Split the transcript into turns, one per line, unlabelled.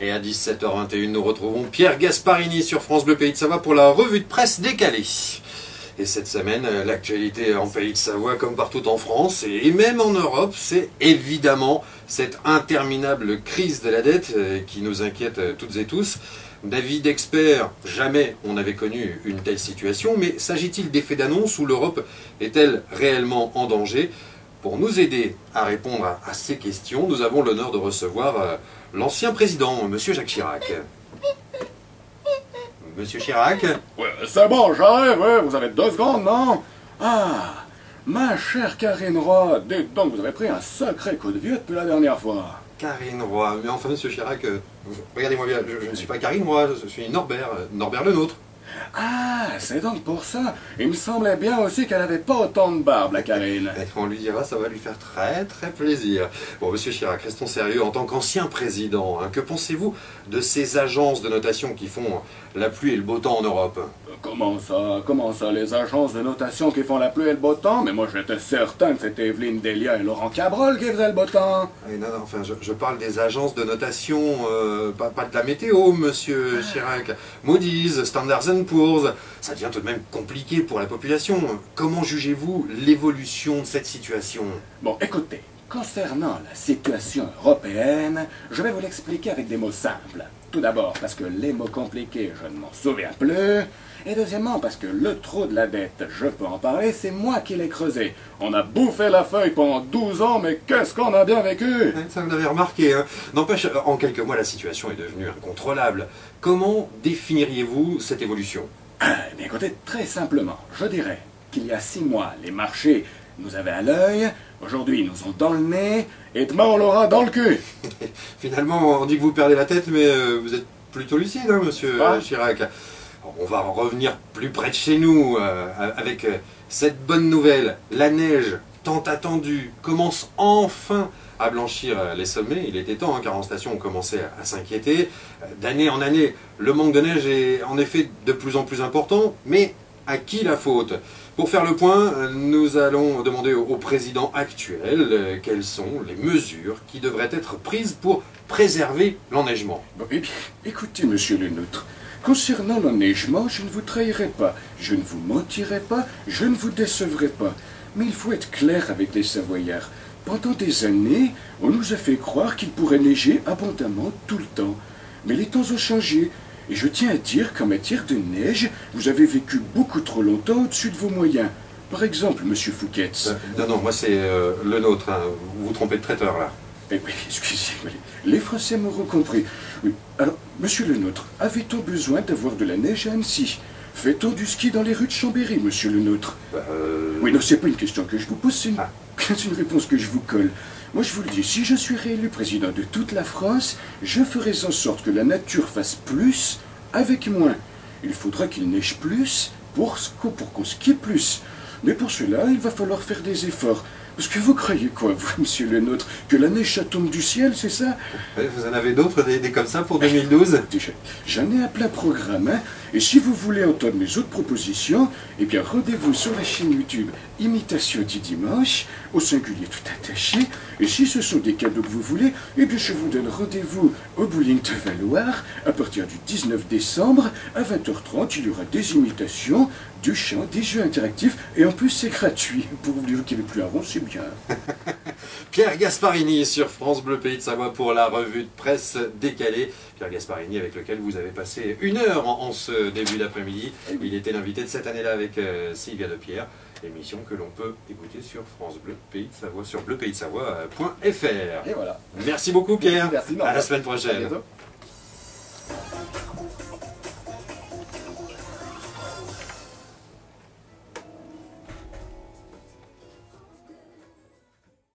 Et à 17h21, nous retrouvons Pierre Gasparini sur France Bleu Pays de Savoie pour la revue de presse décalée. Et cette semaine, l'actualité en Pays de Savoie, comme partout en France et même en Europe, c'est évidemment cette interminable crise de la dette qui nous inquiète toutes et tous. D'avis d'experts, jamais on n'avait connu une telle situation, mais s'agit-il d'effets d'annonce ou l'Europe est-elle réellement en danger? Pour nous aider à répondre à ces questions, nous avons l'honneur de recevoir l'ancien président, Monsieur Jacques Chirac. Monsieur Chirac?
Ouais, c'est bon, j'arrive, ouais, vous avez 2 secondes, non? Ah, ma chère Karine Roy, dites donc, vous avez pris un sacré coup de vieux depuis la dernière fois.
Karine Roy, mais enfin Monsieur Chirac, regardez-moi bien, je ne suis pas Karine Roy, je suis Norbert, Norbert le nôtre.
Ah, c'est donc pour ça. Il me semblait bien aussi qu'elle avait pas autant de barbe, la Karine.
On lui dira, ça va lui faire très très plaisir. Bon, Monsieur Chirac, restons sérieux. En tant qu'ancien président, que pensez-vous de ces agences de notation qui font la pluie et le beau temps en Europe?
Comment ça, les agences de notation qui font la pluie et le beau temps? Mais moi j'étais certain que c'était Evelyne Delia et Laurent Cabrol qui faisaient le beau temps.
Non, enfin, je parle des agences de notation, pas de la météo, Monsieur Chirac. Moody's, Standard & Poor's, ça devient tout de même compliqué pour la population. Comment jugez-vous l'évolution de cette situation?
Bon, écoutez, concernant la situation européenne, je vais vous l'expliquer avec des mots simples. Tout d'abord parce que les mots compliqués, je ne m'en souviens plus. Et deuxièmement parce que le trou de la dette, je peux en parler, c'est moi qui l'ai creusé. On a bouffé la feuille pendant 12 ans, mais qu'est-ce qu'on a bien vécu?
Ça, vous l'avez remarqué, hein. N'empêche, en quelques mois, la situation est devenue incontrôlable. Comment définiriez-vous cette évolution?
Eh bien écoutez, très simplement, je dirais qu'il y a 6 mois, les marchés nous avaient à l'œil, aujourd'hui ils nous ont dans le nez, et demain on l'aura dans le cul.
Finalement, on dit que vous perdez la tête, mais vous êtes plutôt lucide, hein, Monsieur Chirac. On va en revenir plus près de chez nous, avec cette bonne nouvelle. La neige, tant attendue, commence enfin à blanchir les sommets. Il était temps, hein, car en station on commençait à s'inquiéter. D'année en année, le manque de neige est en effet de plus en plus important, mais à qui la faute? Pour faire le point, nous allons demander au président actuel quelles sont les mesures qui devraient être prises pour préserver l'enneigement.
Bon, eh bien, écoutez, monsieur le nôtre, concernant l'enneigement, je ne vous trahirai pas, je ne vous mentirai pas, je ne vous décevrai pas. Mais il faut être clair avec les Savoyards. Pendant des années, on nous a fait croire qu'il pourrait neiger abondamment tout le temps. Mais les temps ont changé. Et je tiens à dire qu'en matière de neige, vous avez vécu beaucoup trop longtemps au-dessus de vos moyens. Par exemple, monsieur Fouquet.
Non, moi c'est le nôtre, hein. Vous vous trompez de traiteur là.
Eh oui, excusez-moi, les Français m'auront compris. Oui. Alors, monsieur le nôtre, avait-on besoin d'avoir de la neige à Annecy? Fait-on du ski dans les rues de Chambéry, monsieur le nôtre? Oui, non, c'est pas une question que je vous pose, c'est une réponse que je vous colle. Moi, je vous le dis, si je suis réélu président de toute la France, je ferai en sorte que la nature fasse plus avec moins. Il faudra qu'il neige plus pour qu'on skie plus. Mais pour cela, il va falloir faire des efforts. Parce que vous croyez quoi, vous, monsieur le nôtre? Que la neige, ça tombe du ciel, c'est ça?
Vous en avez d'autres, des comme ça pour 2012?
J'en ai un plein programme, hein. Et si vous voulez entendre mes autres propositions, eh bien, rendez-vous sur la chaîne YouTube Imitation du Dimanche, au singulier tout attaché. Et si ce sont des cadeaux que vous voulez, eh bien, je vous donne rendez-vous au Bowling de Valoir, à partir du 19 décembre, à 20h30. Il y aura des imitations, du chant, des jeux interactifs, et en plus, c'est gratuit. Pour vous dire qu'il n'y avait plus à rond, c'est bien.
Pierre Gasparini sur France Bleu Pays de Savoie pour la revue de presse décalée. Pierre Gasparini avec lequel vous avez passé 1 heure en ce début d'après-midi. Il était l'invité de cette année-là avec Sylvia Depierre. Émission que l'on peut écouter sur France Bleu Pays de Savoie, sur bleupaysdesavoie.fr.
Et voilà.
Merci beaucoup Pierre.
Merci,
à la semaine prochaine.
À bientôt.